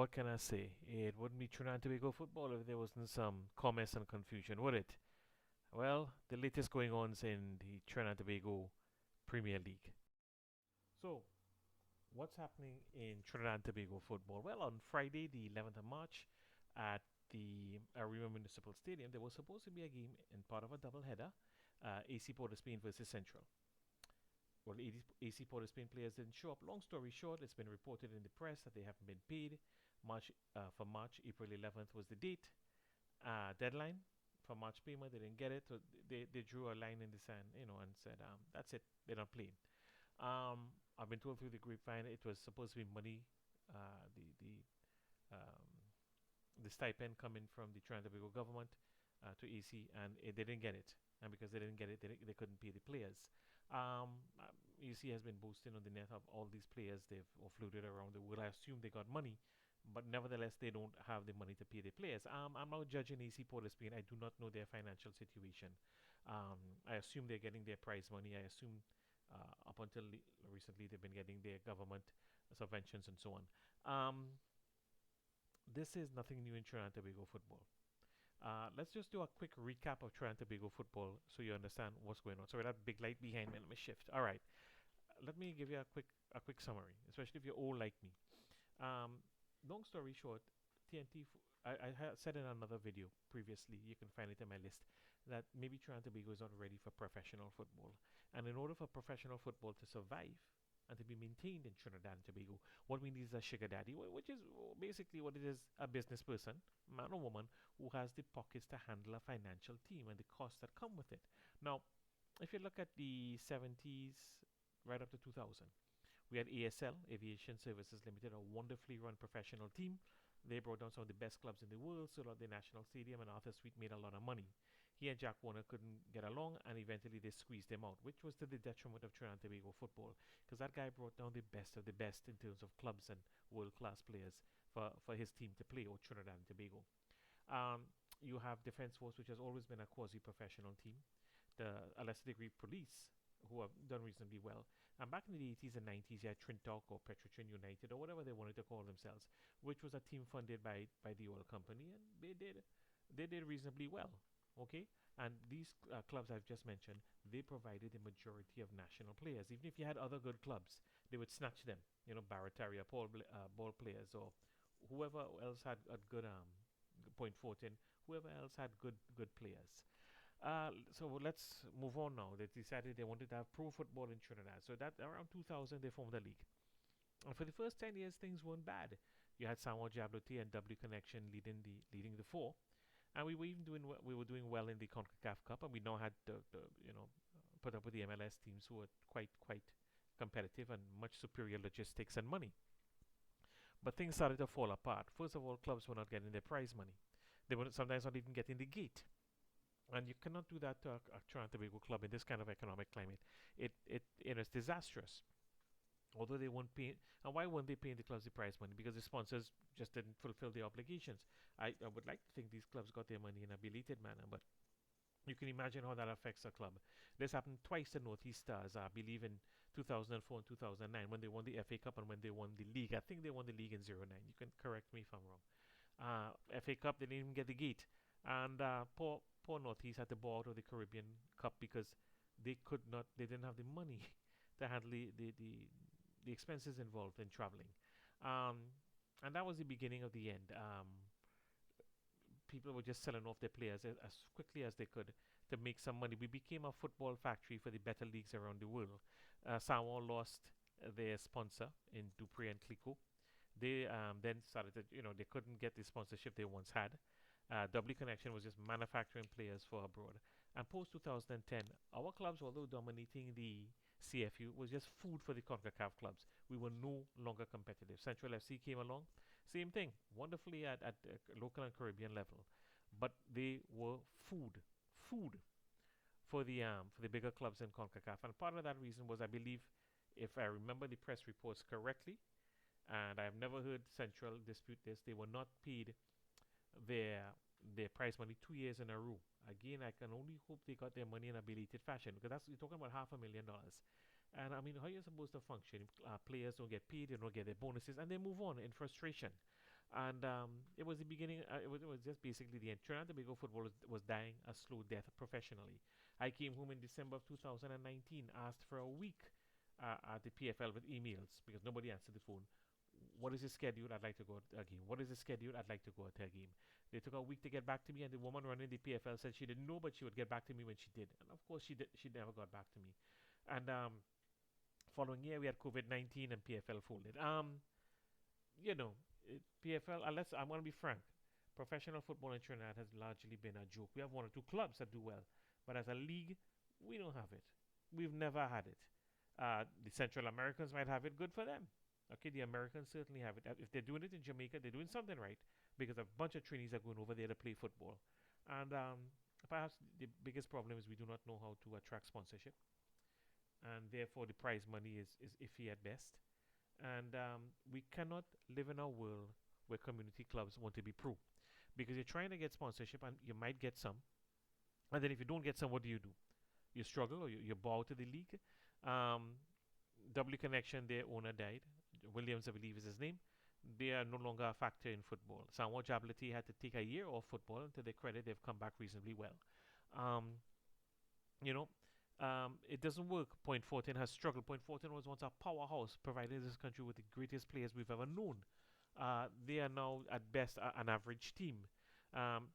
what can I say? It wouldn't be Trinidad and Tobago football if there wasn't some comments and confusion, would it? Well, the latest going on is in the Trinidad and Tobago Premier League. So, what's happening in Trinidad and Tobago football? Well, on Friday, the 11th of March, at the Arima Municipal Stadium, there was supposed to be a game in part of a doubleheader, AC Port of Spain versus Central. Well, AC Port of Spain players didn't show up. Long story short, it's been reported in the press that they haven't been paid. For March, April 11th was the deadline for March payment. They didn't get it, so they drew a line in the sand, and said, that's it. They're not playing. I've been told through the grapevine it was supposed to be money, um, the stipend coming from the Trinidad Tobago government to AC, and they didn't get it. And because they didn't get it, they couldn't pay the players. AC has been boasting on the net of all these players they've offloaded around the world. I assume they got money, but nevertheless, they don't have the money to pay the players. I'm not judging AC Port of Spain. I do not know their financial situation. I assume they're getting their prize money. I assume up until recently they've been getting their government subventions and so on. This is nothing new in Trinidad and Tobago football. Let's just do a quick recap of Trinidad and Tobago football so you understand what's going on. So with that big light behind me, let me shift. All right, let me give you a quick summary, especially if you're old like me. Long story short, TNT. I said in another video previously, you can find it in my list, that maybe Trinidad and Tobago is not ready for professional football, and in order for professional football to survive and to be maintained in Trinidad and Tobago, what we need is a sugar daddy, which is basically what it is: a business person, man or woman, who has the pockets to handle a financial team and the costs that come with it. Now, if you look at the 70s right up to 2000, we had ASL, Aviation Services Limited, a wonderfully run professional team. They brought down some of the best clubs in the world, sold out the National Stadium, and Arthur Sweet made a lot of money. He and Jack Warner couldn't get along, and eventually they squeezed him out, which was to the detriment of Trinidad and Tobago football, because that guy brought down the best of the best in terms of clubs and world-class players for his team to play, or Trinidad and Tobago. You have Defence Force, which has always been a quasi-professional team. The a lesser degree police, who have done reasonably well. And back in the 80s and 90s, you had Trintalk or Petrotrin United or whatever they wanted to call themselves, which was a team funded by the oil company, and they did reasonably well. Okay, and these clubs I've just mentioned, they provided the majority of national players. Even if you had other good clubs, they would snatch them. Barataria, ball players, or whoever else had a good Point Fortin, whoever else had good players. So let's move on now. They decided they wanted to have pro football in Trinidad. So that around 2000 they formed a league. And for the first 10 years things weren't bad. You had Samuel Jablote and W Connection leading the four, and we were doing well in the CONCACAF Cup, and we now had put up with the MLS teams who were quite competitive and much superior logistics and money. But things started to fall apart. First of all, clubs were not getting their prize money. They were sometimes not even getting the gate, and you cannot do that to a Trinidad and Tobago club in this kind of economic climate. It's disastrous. Although they weren't paying, and why weren't they paying the clubs the prize money? Because the sponsors just didn't fulfill their obligations. I would like to think these clubs got their money in a belated manner, but you can imagine how that affects a club. This happened twice to Northeast Stars, I believe in 2004 and 2009, when they won the FA Cup and when they won the league. I think they won the league in '09. You can correct me if I'm wrong. FA Cup, they didn't even get the gate, and poor Northeast had to bow out of the Caribbean Cup because they didn't have the money to handle the expenses involved in traveling. Um, and that was the beginning of the end. People were just selling off their players as quickly as they could to make some money. We became a football factory for the better leagues around the world. Samoa lost their sponsor in Dupree and Clico. They then started to, they couldn't get the sponsorship they once had. W Connection was just manufacturing players for abroad. And post 2010, our clubs, although dominating the CFU, was just food for the CONCACAF clubs. We were no longer competitive. Central FC came along, same thing, wonderfully at local and Caribbean level, but they were food for the bigger clubs in CONCACAF. And part of that reason was, I believe, if I remember the press reports correctly, and I've never heard Central dispute this, they were not paid their their prize money 2 years in a row. Again, I can only hope they got their money in a belated fashion, because that's, you're talking about $500,000. And I mean, how are you supposed to function? Players don't get paid, they don't get their bonuses, and they move on in frustration. And it was the beginning. It was just basically the end. Trinidad and Tobago football was dying a slow death professionally. I came home in December of 2019, asked for a week at the PFL with emails because nobody answered the phone. What is the schedule? I'd like to go to a game. What is the schedule? I'd like to go to a game. They took a week to get back to me, and the woman running the PFL said she didn't know, but she would get back to me when she did. And of course, she did. She never got back to me. And following year, we had COVID-19, and PFL folded. You know, PFL. Unless I'm gonna be frank, professional football in Trinidad has largely been a joke. We have one or two clubs that do well, but as a league, we don't have it. We've never had it. The Central Americans might have it. Good for them. Okay, the Americans certainly have it. If they're doing it in Jamaica, they're doing something right because a bunch of trainees are going over there to play football. And perhaps the biggest problem is we do not know how to attract sponsorship, and therefore the prize money is iffy at best. And we cannot live in a world where community clubs want to be pro because you're trying to get sponsorship and you might get some. And then if you don't get some, what do? You struggle or you bow to the league. Um, W Connection, their owner died. Williams, I believe, is his name. They are no longer a factor in football. Samuel Jablati had to take a year off football, and to their credit, they've come back reasonably well. Um, you know, it doesn't work. Point 14 has struggled. Point 14 was once a powerhouse, providing this country with the greatest players we've ever known. They are now, at best, an average team.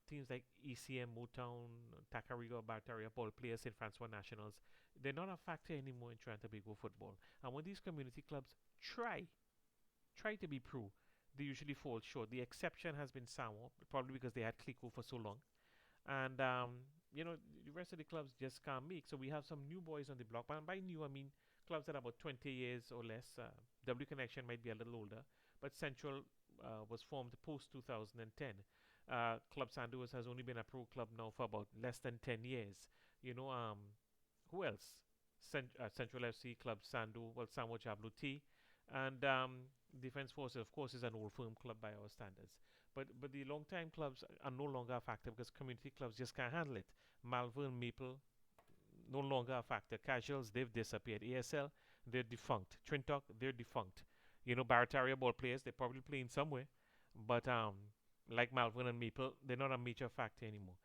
Teams like ECM, Motown, Takariga, Bartaria, Paul players, St. Francois Nationals, they're not a factor anymore in Trinidad and Tobago football. And when these community clubs try, try to be pro, they usually fall short. The exception has been Samoa, probably because they had Clico for so long. And, the rest of the clubs just can't make. So we have some new boys on the block. And by new, I mean clubs that are about 20 years or less. W Connection might be a little older, but Central was formed post 2010. Club Sandus has only been a pro club now for about less than 10 years. You know, who else? Central FC, Club Sandu, well, Samo Jablu T, and Defense Forces, of course, is an old firm club by our standards. But the long time clubs are no longer a factor because community clubs just can't handle it. Malvern, Maple, no longer a factor. Casuals, they've disappeared. ASL, they're defunct. Trintok, they're defunct. Barataria ball players, they're probably playing somewhere, but like Malvern and Maple, they're not a major factor anymore.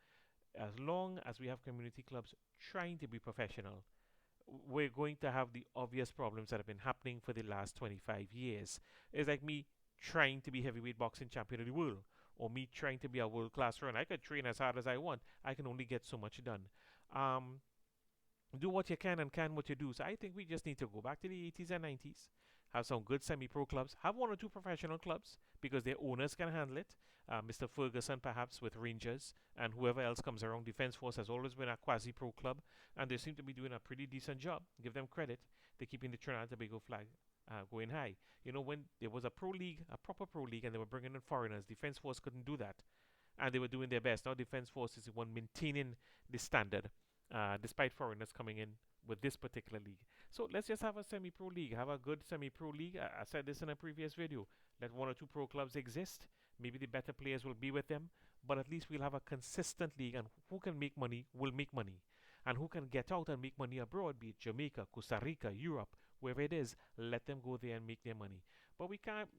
As long as we have community clubs trying to be professional, we're going to have the obvious problems that have been happening for the last 25 years. It's like me trying to be heavyweight boxing champion of the world, or me trying to be a world class runner. I could train as hard as I want. I can only get so much done. Um, do what you can and can what you do. So I think we just need to go back to the 80s and 90s, have some good semi-pro clubs, have one or two professional clubs because their owners can handle it. Mr. Ferguson, perhaps with Rangers, and whoever else comes around. Defense Force has always been a quasi-pro club, and they seem to be doing a pretty decent job. Give them credit. They're keeping the Trinidad and Tobago flag going high. When there was a pro league, a proper pro league, and they were bringing in foreigners, Defense Force couldn't do that, and they were doing their best. Now Defense Force is the one maintaining the standard, despite foreigners coming in with this particular league. So let's just have a semi-pro league. Have a good semi-pro league. I said this in a previous video. Let one or two pro clubs exist. Maybe the better players will be with them, but at least we'll have a consistent league, and who can make money will make money. And who can get out and make money abroad, be it Jamaica, Costa Rica, Europe, wherever it is, let them go there and make their money. But we can't,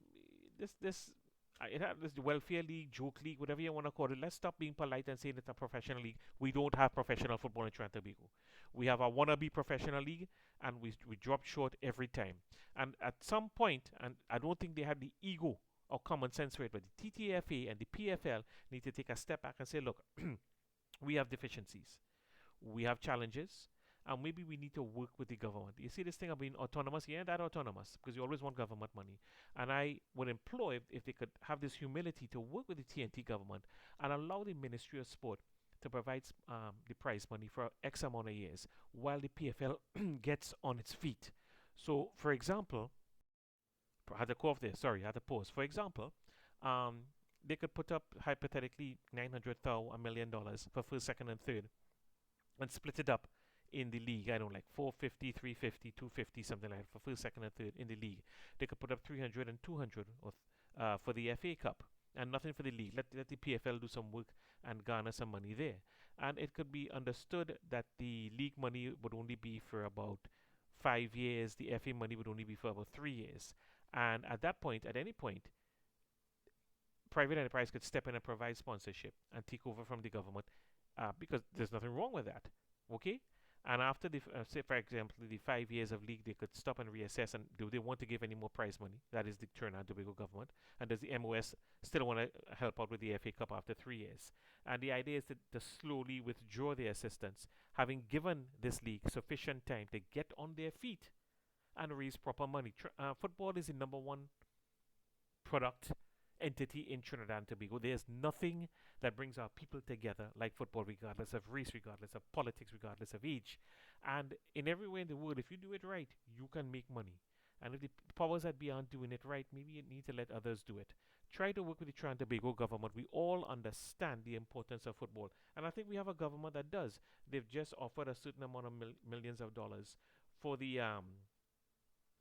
it has this welfare league, joke league, whatever you want to call it. Let's stop being polite and saying it's a professional league. We don't have professional football in Trinidad and Tobago. We have a wannabe professional league, and we drop short every time. And at some point, and I don't think they had the ego or common sense for it, but the TTFA and the PFL need to take a step back and say, look, we have deficiencies, we have challenges, and maybe we need to work with the government. You see this thing of being autonomous, yeah, that autonomous, because you always want government money. And I would employ, if they could have this humility to work with the TNT government and allow the Ministry of Sport to provide the prize money for X amount of years while the PFL gets on its feet. So, for example, I had to go off there. Sorry, I had to pause. For example, they could put up hypothetically $900,000, $1 million for first, second, and third, and split it up in the league. I don't know, like 450, 350, 250, something like that for first, second, and third in the league. They could put up 300 and 200 for the FA Cup, and nothing for the league. Let the PFL do some work and garner some money there. And it could be understood that the league money would only be for about 5 years. The FA money would only be for about 3 years. And at that point, at any point, private enterprise could step in and provide sponsorship and take over from the government, because there's nothing wrong with that. Okay? And after the, say for example, the 5 years of league, they could stop and reassess. And do they want to give any more prize money? That is the Trinidad and Tobago government. And does the MOS still want to help out with the FA Cup after 3 years? And the idea is to slowly withdraw their assistance, having given this league sufficient time to get on their feet and raise proper money. Football is the number one product entity in Trinidad and Tobago. There's nothing that brings our people together like football, regardless of race, regardless of politics, regardless of age. And in everywhere in the world, if you do it right, you can make money. And if the powers that be aren't doing it right, maybe you need to let others do it. Try to work with the Trinidad and Tobago government. We all understand the importance of football. And I think we have a government that does. They've just offered a certain amount of millions of dollars for the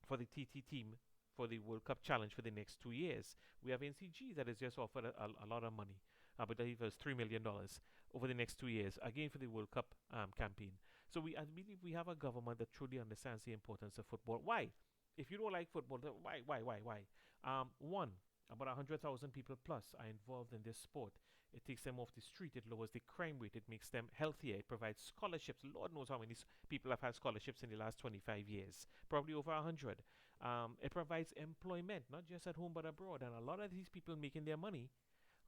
TT team for the World Cup challenge for the next 2 years. We have NCG that has just offered a lot of money. I believe it was $3 million over the next 2 years, again for the World Cup campaign. So I believe we have a government that truly understands the importance of football. Why? If you don't like football, why? One, about 100,000 people plus are involved in this sport. It takes them off the street. It lowers the crime rate. It makes them healthier. It provides scholarships. Lord knows how many people have had scholarships in the last 25 years. Probably over 100. It provides employment, not just at home but abroad. And a lot of these people making their money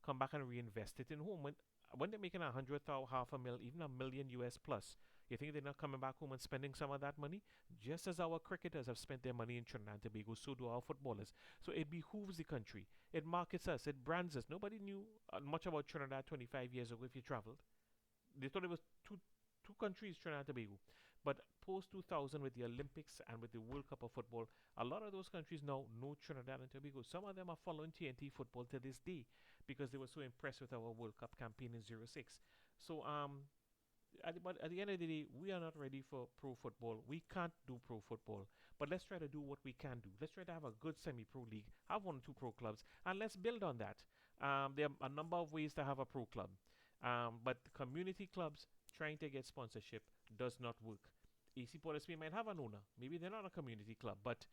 come back and reinvest it in home. When they're making 100,000, half a mil, even $1 million US plus, you think they're not coming back home and spending some of that money? Just as our cricketers have spent their money in Trinidad and Tobago, so do our footballers. So it behooves the country. It markets us. It brands us. Nobody knew much about Trinidad 25 years ago if you traveled. They thought it was two countries, Trinidad and Tobago. But post 2000 with the Olympics and with the World Cup of football, a lot of those countries now know Trinidad and Tobago. Some of them are following TNT football to this day because they were so impressed with our World Cup campaign in '06. So but at the end of the day, we are not ready for pro football. We can't do pro football. But let's try to do what we can do. Let's try to have a good semi-pro league, have 1 or 2 pro clubs, and let's build on that. There are a number of ways to have a pro club. But community clubs trying to get sponsorship does not work. AC Port of Spain might have an owner. Maybe they're not a community club. But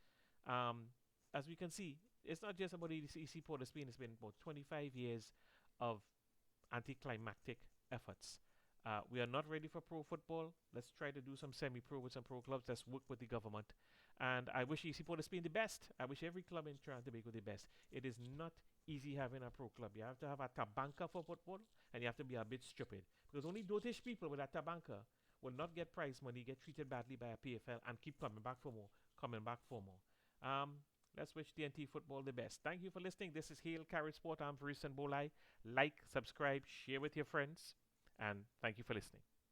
as we can see, it's not just about AC Port of Spain. It's been about 25 years of anticlimactic efforts. We are not ready for pro football. Let's try to do some semi-pro with some pro clubs. Let's work with the government. And I wish AC Port of Spain the best. I wish every club in Trinidad and Tobago the best. It is not easy having a pro club. You have to have a tabanca for football, and you have to be a bit stupid. Because only dotish people with a tabanca will not get prize money, get treated badly by a PFL, and keep coming back for more, coming back for more. Let's wish TNT football the best. Thank you for listening. This is Hail Carib-Sport. I'm Faris Bolai. Like, subscribe, share with your friends, and thank you for listening.